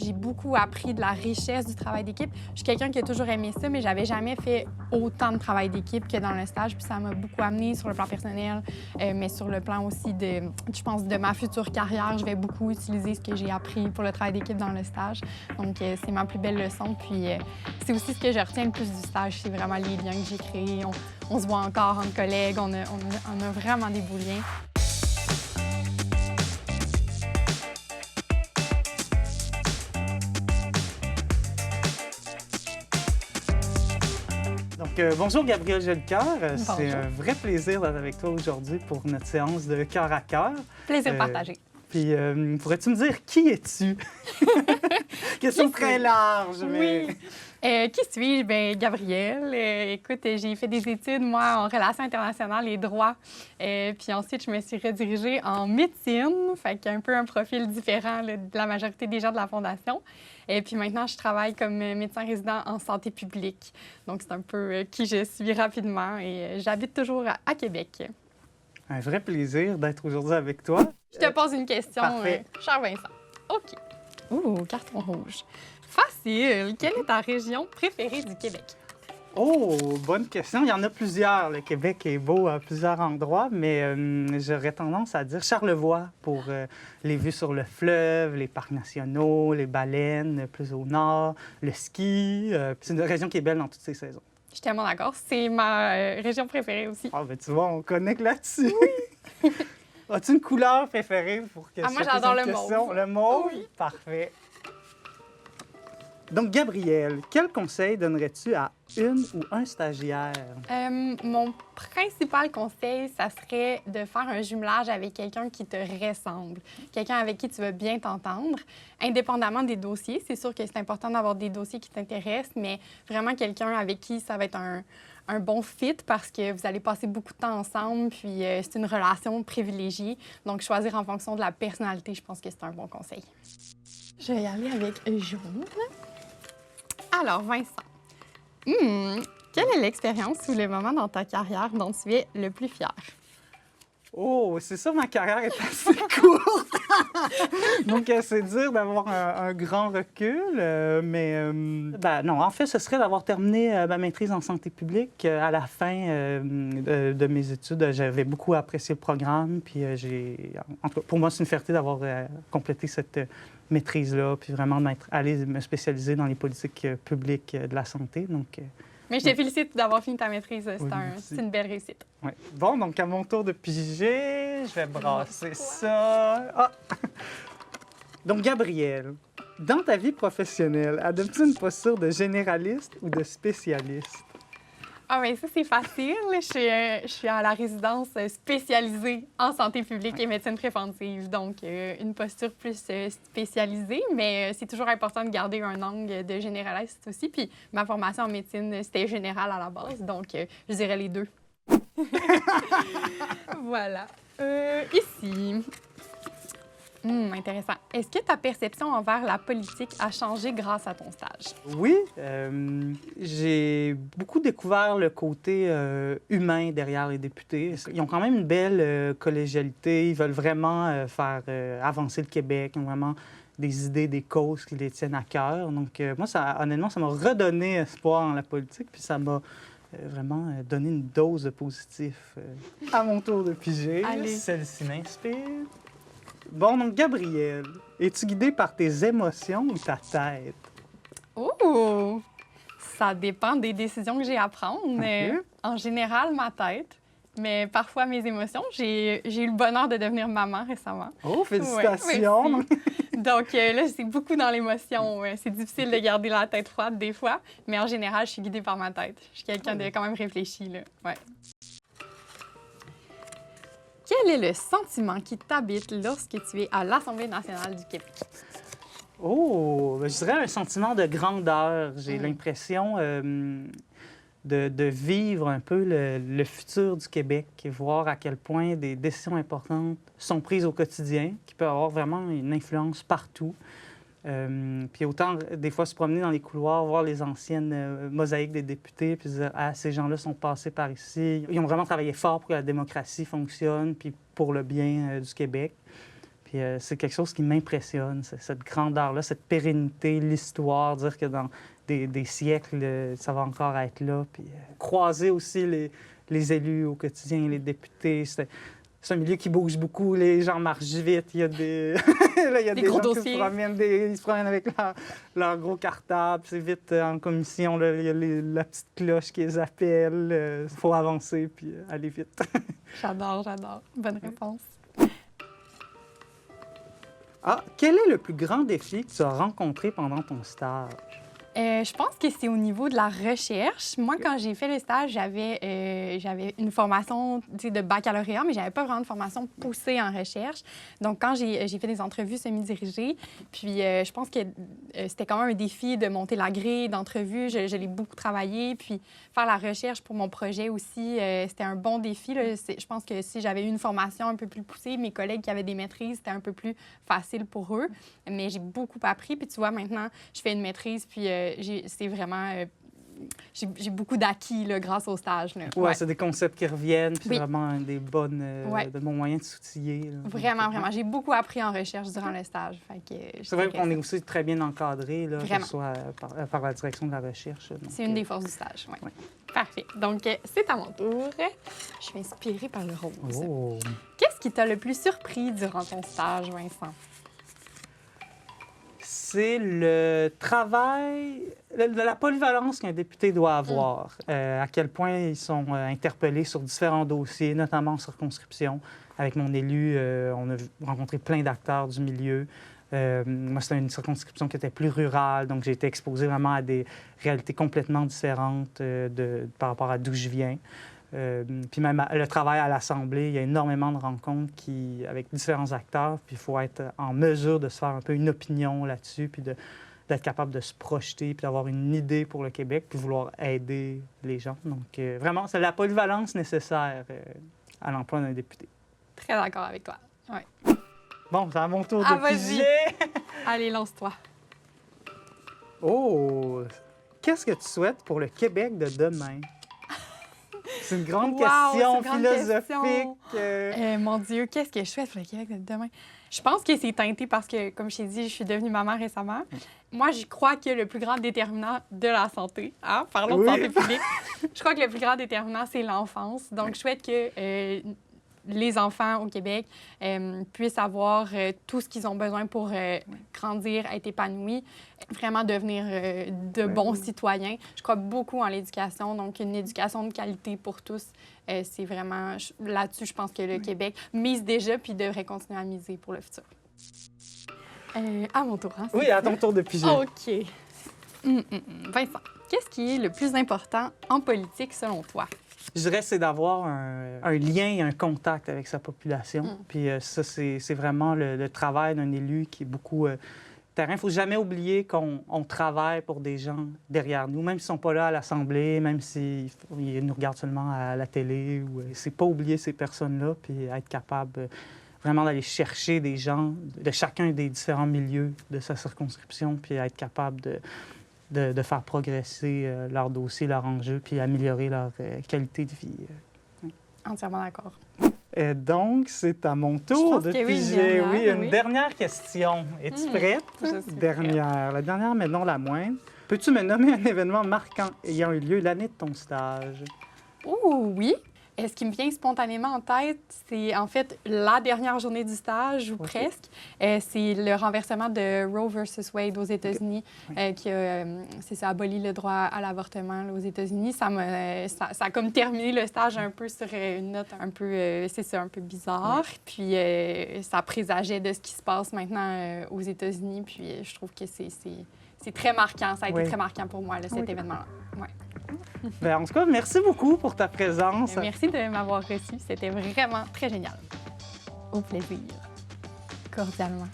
j'ai beaucoup appris de la richesse du travail d'équipe. Je suis quelqu'un qui a toujours aimé ça, mais j'avais jamais fait autant de travail d'équipe que dans le stage. Puis ça m'a beaucoup amené sur le plan personnel, mais sur le plan aussi je pense, de ma future carrière. Je vais beaucoup utiliser ce que j'ai appris pour le travail d'équipe dans le stage. Donc, c'est ma plus belle leçon. Puis, c'est aussi ce que je retiens le plus du stage. C'est vraiment les liens que j'ai créés. On se voit encore entre collègues. On a vraiment des beaux liens. Bonjour Gabrielle Jolicoeur. Bonjour. C'est un vrai plaisir d'être avec toi aujourd'hui pour notre séance de cœur à cœur. Plaisir partagé. Puis, pourrais-tu me dire qui es-tu? Question très large, mais... Oui. Qui suis-je? Bien, Gabrielle. Écoute, j'ai fait des études, moi, en relations internationales et droit. Puis ensuite, je me suis redirigée en médecine, fait qu'un peu un profil différent là, de la majorité des gens de la Fondation. Et puis maintenant, je travaille comme médecin résident en santé publique. Donc, c'est un peu qui je suis rapidement. Et j'habite toujours à Québec. Un vrai plaisir d'être aujourd'hui avec toi. Je te pose une question, cher Vincent. OK. Ouh, carton rouge. Facile. Quelle est ta région préférée du Québec? Oh, bonne question. Il y en a plusieurs. Le Québec est beau à plusieurs endroits, mais j'aurais tendance à dire Charlevoix pour les vues sur le fleuve, les parcs nationaux, les baleines plus au nord, le ski. C'est une région qui est belle dans toutes ses saisons. Je suis tellement d'accord. C'est ma région préférée aussi. Ah, ben tu vois, on connecte là-dessus. Oui. As-tu une couleur préférée pour que moi, j'adore le mauve. Le mauve? Oui. Parfait. Donc, Gabrielle, quel conseil donnerais-tu à une ou un stagiaire? Mon principal conseil, ça serait de faire un jumelage avec quelqu'un qui te ressemble, quelqu'un avec qui tu vas bien t'entendre, indépendamment des dossiers. C'est sûr que c'est important d'avoir des dossiers qui t'intéressent, mais vraiment quelqu'un avec qui ça va être un bon fit parce que vous allez passer beaucoup de temps ensemble, puis c'est une relation privilégiée. Donc, choisir en fonction de la personnalité, je pense que c'est un bon conseil. Je vais y aller avec jaune. Alors, Vincent, quelle est l'expérience ou le moment dans ta carrière dont tu es le plus fier? Oh, c'est ça, ma carrière est assez courte. Donc, c'est dur d'avoir un grand recul, mais non, en fait, ce serait d'avoir terminé ma maîtrise en santé publique. À la fin de mes études, j'avais beaucoup apprécié le programme, puis en tout cas, pour moi, c'est une fierté d'avoir complété cette maîtrise-là, puis vraiment allé me spécialiser dans les politiques publiques de la santé. Donc, mais je te félicite d'avoir fini ta maîtrise. C'est une belle réussite. Oui. Bon, donc à mon tour de piger, je vais brasser ça. Ah! Donc, Gabrielle, dans ta vie professionnelle, adoptes-tu une posture de généraliste ou de spécialiste? Ah, bien, ça, c'est facile. Je suis à la résidence spécialisée en santé publique et médecine préventive. Donc, une posture plus spécialisée, mais c'est toujours important de garder un angle de généraliste aussi. Puis, ma formation en médecine, c'était général à la base. Donc, je dirais les deux. Voilà. Ici. Intéressant. Est-ce que ta perception envers la politique a changé grâce à ton stage? Oui, j'ai beaucoup découvert le côté humain derrière les députés. Ils ont quand même une belle collégialité. Ils veulent vraiment faire avancer le Québec. Ils ont vraiment des idées, des causes qui les tiennent à cœur. Donc, moi, honnêtement, ça m'a redonné espoir en la politique. Puis ça m'a vraiment donné une dose de positif. À mon tour de piger, celle-ci m'inspire. Bon, donc, Gabrielle, es-tu guidée par tes émotions ou ta tête? Oh! Ça dépend des décisions que j'ai à prendre. Okay. En général, ma tête, mais parfois mes émotions. J'ai eu le bonheur de devenir maman récemment. Oh, félicitations! Ouais, donc là, c'est beaucoup dans l'émotion. C'est difficile de garder la tête froide des fois, mais en général, je suis guidée par ma tête. Je suis quelqu'un de quand même réfléchi, là. Ouais. Quel est le sentiment qui t'habite lorsque tu es à l'Assemblée nationale du Québec? Oh, je dirais un sentiment de grandeur. J'ai l'impression de vivre un peu le futur du Québec et voir à quel point des décisions importantes sont prises au quotidien, qui peuvent avoir vraiment une influence partout. Puis autant, des fois, se promener dans les couloirs, voir les anciennes mosaïques des députés, puis dire « Ah, ces gens-là sont passés par ici. » Ils ont vraiment travaillé fort pour que la démocratie fonctionne, puis pour le bien du Québec. Puis c'est quelque chose qui m'impressionne, cette grandeur-là, cette pérennité, l'histoire, dire que dans des siècles, ça va encore être là. Puis croiser aussi les élus au quotidien, les députés. C'est un milieu qui bouge beaucoup, les gens marchent vite, il y a des, là, il y a des gros gens dossiers. qui ils se promènent avec leur gros cartable, c'est vite en commission, là, il y a la petite cloche qui les appelle, il faut avancer puis aller vite. J'adore. Bonne réponse. Ah, quel est le plus grand défi que tu as rencontré pendant ton stage? Je pense que c'est au niveau de la recherche. Moi, quand j'ai fait le stage, j'avais une formation de baccalauréat, mais j'avais pas vraiment de formation poussée en recherche. Donc, quand j'ai fait des entrevues semi-dirigées, puis je pense que c'était quand même un défi de monter la grille d'entrevues. Je l'ai beaucoup travaillé. Puis faire la recherche pour mon projet aussi, c'était un bon défi, là. Je pense que si j'avais eu une formation un peu plus poussée, mes collègues qui avaient des maîtrises, c'était un peu plus facile pour eux. Mais j'ai beaucoup appris. Puis tu vois, maintenant, je fais une maîtrise, puis c'est vraiment... j'ai beaucoup d'acquis là, grâce au stage. Là. Ouais, c'est des concepts qui reviennent, puis Oui. c'est vraiment de bons moyens de s'outiller. Là. Vraiment. J'ai beaucoup appris en recherche durant le stage. C'est vrai qu'on est aussi très bien encadré, là, que Vraiment. ce soit par la direction de la recherche. C'est une des forces du stage, oui. Ouais. Parfait. Donc, c'est à mon tour. Je suis inspirée par le rose. Oh. Qu'est-ce qui t'a le plus surpris durant ton stage, Vincent? C'est le travail, la polyvalence qu'un député doit avoir. À quel point ils sont interpellés sur différents dossiers, notamment en circonscription. Avec mon élu, on a rencontré plein d'acteurs du milieu. Moi, c'était une circonscription qui était plus rurale, donc j'ai été exposé vraiment à des réalités complètement différentes par rapport à d'où je viens. Puis même le travail à l'Assemblée, il y a énormément de rencontres avec différents acteurs, puis il faut être en mesure de se faire un peu une opinion là-dessus, puis d'être capable de se projeter, puis d'avoir une idée pour le Québec, puis vouloir aider les gens. Donc vraiment, c'est la polyvalence nécessaire à l'emploi d'un député. Très d'accord avec toi. Ouais. Bon, c'est à mon tour Ah, de vas-y. piger. Allez, lance-toi. Oh! Qu'est-ce que tu souhaites pour le Québec de demain? C'est une grande Wow, question c'est une grande philosophique. question. Mon Dieu, qu'est-ce que je souhaite pour le Québec de demain? Je pense que c'est teinté parce que, comme je t'ai dit, je suis devenue maman récemment. Moi, je crois que le plus grand déterminant de la santé, parlons de Oui. santé publique, je crois que le plus grand déterminant, c'est l'enfance. Donc, je souhaite que les enfants au Québec puissent avoir tout ce qu'ils ont besoin pour grandir, être épanouis, vraiment devenir de bons citoyens. Je crois beaucoup en l'éducation, donc une éducation de qualité pour tous. C'est vraiment... Là-dessus, je pense que le Québec mise déjà puis devrait continuer à miser pour le futur. À mon tour, hein? Oui, à ton tour de piger. OK. Vincent, qu'est-ce qui est le plus important en politique selon toi? Je dirais que c'est d'avoir un lien et un contact avec sa population. Puis ça, c'est vraiment le travail d'un élu qui est beaucoup terrain. Il ne faut jamais oublier qu'on travaille pour des gens derrière nous, même s'ils ne sont pas là à l'Assemblée, même s'ils nous regardent seulement à la télé. C'est pas oublier ces personnes-là, puis être capable vraiment d'aller chercher des gens de chacun des différents milieux de sa circonscription, puis être capable de faire progresser leur dossier, leur enjeu, puis améliorer leur qualité de vie. Entièrement d'accord. Et donc, c'est à mon tour de que oui, piger. une dernière, Une dernière question. Es-tu prête? je suis Dernière. La dernière, mais non la moindre. Peux-tu me nommer un événement marquant ayant eu lieu l'année de ton stage? Oh oui! Ce qui me vient spontanément en tête, c'est en fait la dernière journée du stage, ou presque. C'est le renversement de Roe versus Wade aux États-Unis, qui a aboli le droit à l'avortement là, aux États-Unis. Ça a comme terminé le stage un peu sur une note un peu, un peu bizarre. Puis ça présageait de ce qui se passe maintenant aux États-Unis. Puis je trouve que c'est très marquant. Ça a été très marquant pour moi, là, cet événement-là. Ouais. Bien, en tout cas, merci beaucoup pour ta présence. Merci de m'avoir reçu. C'était vraiment très génial. Au plaisir. Cordialement.